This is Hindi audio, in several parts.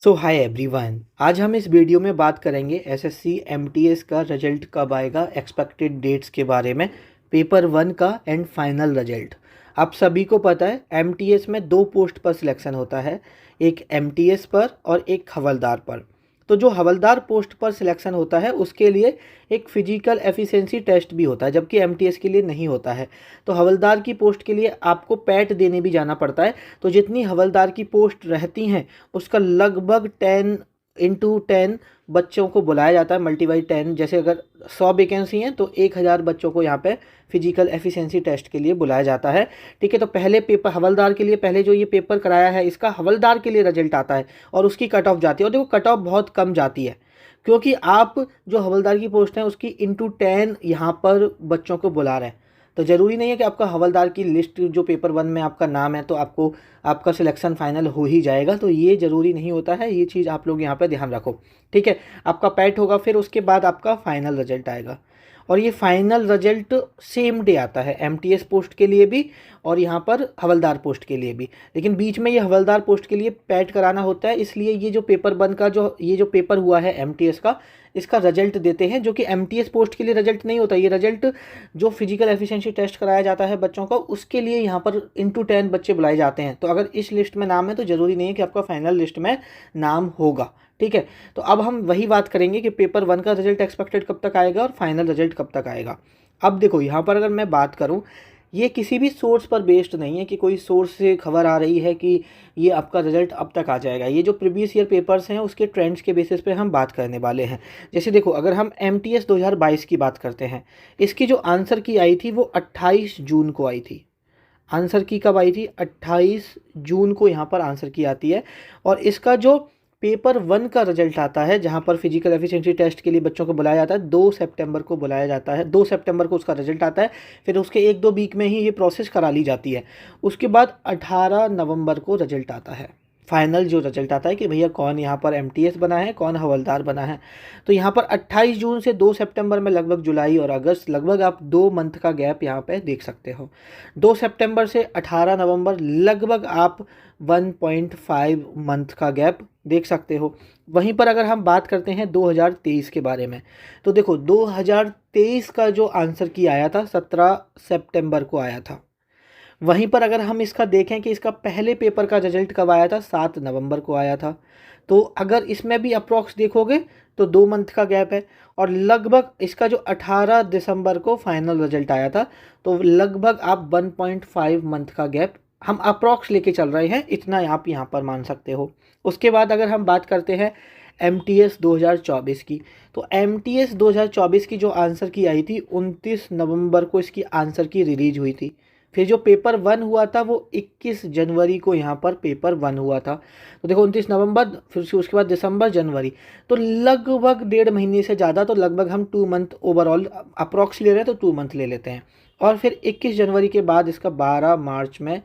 सो हाय एवरीवन, आज हम इस वीडियो में बात करेंगे एसएससी एमटीएस का रिजल्ट कब आएगा, एक्सपेक्टेड डेट्स के बारे में, पेपर वन का एंड फाइनल रिजल्ट। आप सभी को पता है एमटीएस में दो पोस्ट पर सिलेक्शन होता है, एक एमटीएस पर और एक हवलदार पर। तो जो हवलदार पोस्ट पर सिलेक्शन होता है उसके लिए एक फिजिकल एफिशिएंसी टेस्ट भी होता है, जबकि एमटीएस के लिए नहीं होता है। तो हवलदार की पोस्ट के लिए आपको पैट देने भी जाना पड़ता है। तो जितनी हवलदार की पोस्ट रहती हैं उसका लगभग 10 × 10 बच्चों को बुलाया जाता है, मल्टीबाई 10। जैसे अगर 100 वैकेंसी हैं तो 1000 बच्चों को यहाँ पे फिजिकल एफिशिएंसी टेस्ट के लिए बुलाया जाता है। ठीक है, तो पहले पेपर हवलदार के लिए, पहले जो ये पेपर कराया है इसका हवलदार के लिए रिजल्ट आता है और उसकी कट ऑफ जाती है। और देखो कट ऑफ बहुत कम जाती है, क्योंकि आप जो हवलदार की पोस्ट है उसकी ×10 यहाँ पर बच्चों को बुला रहे हैं। तो ज़रूरी नहीं है कि आपका हवलदार की लिस्ट जो पेपर वन में आपका नाम है तो आपको आपका सिलेक्शन फाइनल हो ही जाएगा। तो ये ज़रूरी नहीं होता है, ये चीज़ आप लोग यहाँ पे ध्यान रखो। ठीक है, आपका पैट होगा, फिर उसके बाद आपका फाइनल रिजल्ट आएगा। और ये फाइनल रिजल्ट सेम डे आता है एमटीएस पोस्ट के लिए भी और यहाँ पर हवलदार पोस्ट के लिए भी। लेकिन बीच में ये हवलदार पोस्ट के लिए पैट कराना होता है, इसलिए ये जो पेपर वन का जो पेपर हुआ है एमटीएस का, इसका रिजल्ट देते हैं, जो कि एमटीएस पोस्ट के लिए रिजल्ट नहीं होता। ये रिजल्ट जो फिजिकल एफिशिएंसी टेस्ट कराया जाता है बच्चों का, उसके लिए यहाँ पर ×10 बच्चे बुलाए जाते हैं। तो अगर इस लिस्ट में नाम है तो ज़रूरी नहीं है कि आपका फाइनल लिस्ट में नाम होगा। ठीक है, तो अब हम वही बात करेंगे कि पेपर वन का रिजल्ट एक्सपेक्टेड कब तक आएगा और फाइनल रिजल्ट कब तक आएगा। अब देखो यहाँ पर अगर मैं बात करूँ, ये किसी भी सोर्स पर बेस्ड नहीं है कि कोई सोर्स से खबर आ रही है कि ये आपका रिजल्ट अब तक आ जाएगा। ये जो प्रीवियस ईयर पेपर्स हैं उसके ट्रेंड्स के बेसिस पे हम बात करने वाले हैं। जैसे देखो, अगर हम एमटीएस 2022 की बात करते हैं, इसकी जो आंसर की आई थी वो 28 जून को आई थी। आंसर की कब आई थी? 28 जून को यहाँ पर आंसर की आती है। और इसका जो पेपर वन का रिजल्ट आता है, जहाँ पर फिजिकल एफिशिएंसी टेस्ट के लिए बच्चों को बुलाया जाता है, 2 सितंबर को बुलाया जाता है। 2 सितंबर को उसका रिजल्ट आता है, फिर उसके 1-2 वीक में ही ये प्रोसेस करा ली जाती है। उसके बाद 18 नवंबर को रिजल्ट आता है, फाइनल जो रिजल्ट आता है कि भैया कौन यहाँ पर एमटीएस बना है, कौन हवलदार बना है। तो यहाँ पर 28 जून से 2 सितंबर में लगभग जुलाई और अगस्त, लगभग आप 2 मंथ का गैप यहाँ पे देख सकते हो। 2 सितंबर से 18 नवंबर लगभग आप 1.5 मंथ का गैप देख सकते हो। वहीं पर अगर हम बात करते हैं 2023 के बारे में, तो देखो 2023 का जो आंसर की आया था 17 सितंबर को आया था। वहीं पर अगर हम इसका देखें कि इसका पहले पेपर का रिजल्ट कब आया था, 7 नवंबर को आया था। तो अगर इसमें भी अप्रॉक्स देखोगे तो 2 मंथ का गैप है। और लगभग इसका जो 18 दिसंबर को फाइनल रिजल्ट आया था, तो लगभग आप 1.5 मंथ का गैप हम अप्रॉक्स लेके चल रहे हैं, इतना आप यहाँ पर मान सकते हो। उसके बाद अगर हम बात करते हैं एमटीएस 2024 की, तो एमटीएस 2024 की जो आंसर की आई थी 29 नवंबर को इसकी आंसर की रिलीज हुई थी। फिर जो पेपर वन हुआ था वो 21 जनवरी को यहाँ पर पेपर वन हुआ था। तो देखो 29 नवंबर, फिर उसके बाद दिसंबर, जनवरी, तो लगभग 1.5 महीने से ज़्यादा, तो लगभग हम 2 मंथ ओवरऑल अप्रॉक्स ले रहे हैं, तो 2 मंथ ले लेते हैं। और फिर 21 जनवरी के बाद इसका 12 मार्च में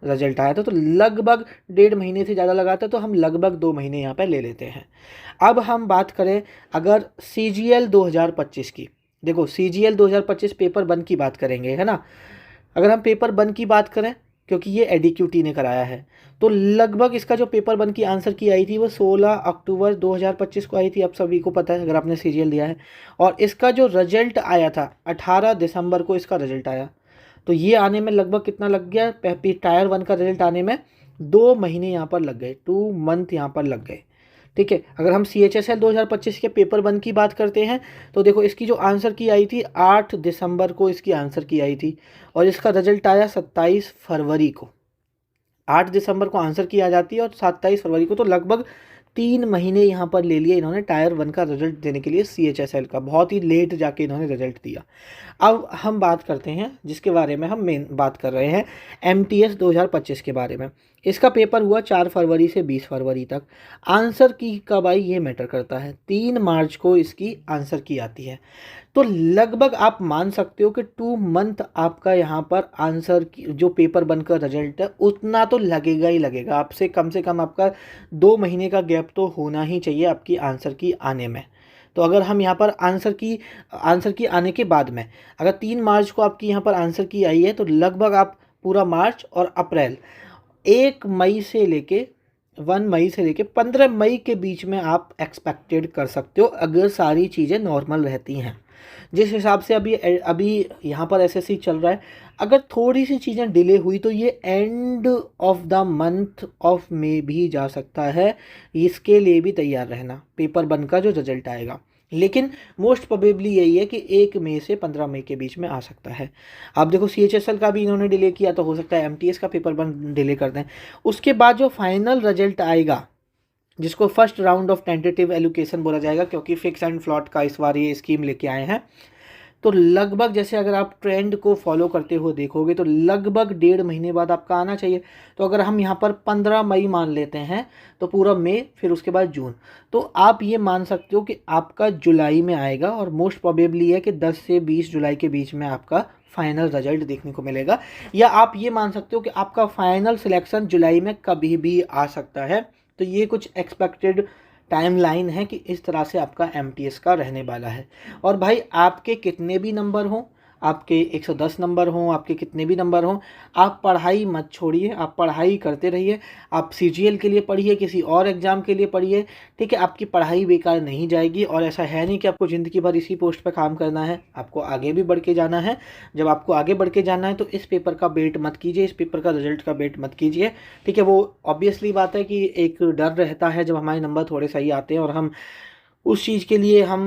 रिजल्ट आया था, तो लगभग 1.5 महीने से ज़्यादा लगाता है, तो हम लगभग 2 महीने यहाँ पर ले लेते हैं। अब हम बात करें अगर CGL 2025 की, देखो CGL 2025 पेपर वन की बात करेंगे, है ना। अगर हम पेपर वन की बात करें, क्योंकि ये एडीक्यूटी ने कराया है, तो लगभग इसका जो पेपर वन की आंसर की आई थी वो 16 अक्टूबर 2025 को आई थी। आप सभी को पता है अगर आपने सीरियल दिया है। और इसका जो रिजल्ट आया था 18 दिसंबर को इसका रिजल्ट आया। तो ये आने में लगभग कितना लग गया, टायर वन का रिजल्ट आने में 2 महीने यहाँ पर लग गए, 2 मंथ यहाँ पर लग गए। ठीक है, अगर हम CHSL 2025 के पेपर वन की बात करते हैं, तो देखो इसकी जो आंसर की आई थी 8 दिसंबर को इसकी आंसर की आई थी और इसका रिजल्ट आया 27 फरवरी को। 8 दिसंबर को आंसर की आ जाती है और 27 फरवरी को, तो लगभग 3 महीने यहाँ पर ले लिए इन्होंने टायर वन का रिजल्ट देने के लिए। CHSL का बहुत ही लेट जाके इन्होंने रिजल्ट दिया। अब हम बात करते हैं जिसके बारे में हम मेन बात कर रहे हैं, MTS 2025 के बारे में। इसका पेपर हुआ 4 फरवरी से 20 फरवरी तक। आंसर की कब आई ये मैटर करता है, 3 मार्च को इसकी आंसर की आती है। तो लगभग आप मान सकते हो कि 2 मंथ आपका यहाँ पर आंसर की जो पेपर वन का रिजल्ट है उतना तो लगेगा ही लगेगा। आपसे कम से कम आपका 2 महीने का गैप तो होना ही चाहिए आपकी आंसर की आने में। तो अगर हम यहाँ पर आंसर की आने के बाद में अगर 3 मार्च को आपकी यहाँ पर आंसर की आई है, तो लगभग आप पूरा मार्च और अप्रैल, 1 मई से लेके 1 मई से लेके 15 मई के बीच में आप एक्सपेक्टेड कर सकते हो, अगर सारी चीज़ें नॉर्मल रहती हैं। जिस हिसाब से अभी अभी यहाँ पर एसएससी चल रहा है, अगर थोड़ी सी चीज़ें डिले हुई तो ये end of the month of May भी जा सकता है। इसके लिए भी तैयार रहना, पेपर 1 का जो रिजल्ट आएगा। लेकिन मोस्ट प्रोबेबली यही है कि 1 मई से 15 मई के बीच में आ सकता है। आप देखो सीएचएसएल का भी इन्होंने डिले किया, तो हो सकता है एमटीएस का पेपर 1 डिले कर दें। उसके बाद जो फाइनल रिजल्ट आएगा, जिसको first round of tentative allocation बोला जाएगा, क्योंकि फिक्स एंड फ्लॉट का इस बार ये स्कीम लेके आए हैं, तो लगभग जैसे अगर आप ट्रेंड को फॉलो करते हो देखोगे तो लगभग 1.5 महीने बाद आपका आना चाहिए। तो अगर हम यहाँ पर 15 मई मान लेते हैं तो पूरा मई, फिर उसके बाद जून, तो आप ये मान सकते हो कि आपका जुलाई में आएगा। और मोस्ट प्रोबेबली है कि 10 से 20 जुलाई के बीच में आपका फाइनल रिजल्ट देखने को मिलेगा। या आप ये मान सकते हो कि आपका फाइनल सिलेक्शन जुलाई में कभी भी आ सकता है। तो ये कुछ एक्सपेक्टेड टाइमलाइन है कि इस तरह से आपका एमटीएस का रहने वाला है। और भाई आपके कितने भी नंबर हों, आपके 110 नंबर हों, आपके कितने भी नंबर हों, आप पढ़ाई मत छोड़िए, आप पढ़ाई करते रहिए। आप सीजीएल के लिए पढ़िए, किसी और एग्ज़ाम के लिए पढ़िए, ठीक है। आपकी पढ़ाई बेकार नहीं जाएगी। और ऐसा है नहीं कि आपको ज़िंदगी भर इसी पोस्ट पर काम करना है, आपको आगे भी बढ़ के जाना है। जब आपको आगे बढ़ के जाना है तो इस पेपर का वेट मत कीजिए, इस पेपर का रिजल्ट का वेट मत कीजिए, ठीक है। वो ऑब्वियसली बात है कि एक डर रहता है जब हमारे नंबर थोड़े सही आते हैं, और हम उस चीज़ के लिए हम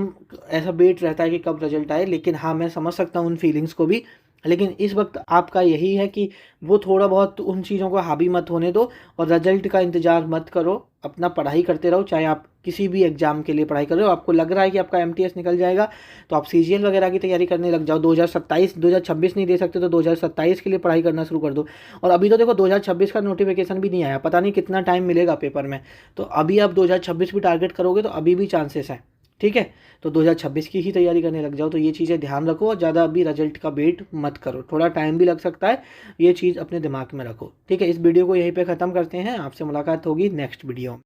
ऐसा वेट रहता है कि कब रिजल्ट आए। लेकिन हाँ, मैं समझ सकता हूँ उन फीलिंग्स को भी। लेकिन इस वक्त आपका यही है कि वो थोड़ा बहुत उन चीज़ों को हावी मत होने दो, और रिजल्ट का इंतज़ार मत करो, अपना पढ़ाई करते रहो। चाहे आप किसी भी एग्ज़ाम के लिए पढ़ाई कर रहे हो, आपको लग रहा है कि आपका एमटीएस निकल जाएगा, तो आप सीजीएल वगैरह की तैयारी करने लग जाओ। 2026 नहीं दे सकते तो 2027 के लिए पढ़ाई करना शुरू कर दो। और अभी तो देखो 2026 का नोटिफिकेशन भी नहीं आया, पता नहीं कितना टाइम मिलेगा पेपर में। तो अभी आप 2026 भी टारगेट करोगे तो अभी भी चांसेस हैं, ठीक है। तो 2026 की ही तैयारी करने लग जाओ। तो ये चीज़ें ध्यान रखो, और ज़्यादा अभी रिजल्ट का वेट मत करो, थोड़ा टाइम भी लग सकता है, ये चीज़ अपने दिमाग में रखो, ठीक है। इस वीडियो को यहीं पे ख़त्म करते हैं, आपसे मुलाकात होगी नेक्स्ट वीडियो में।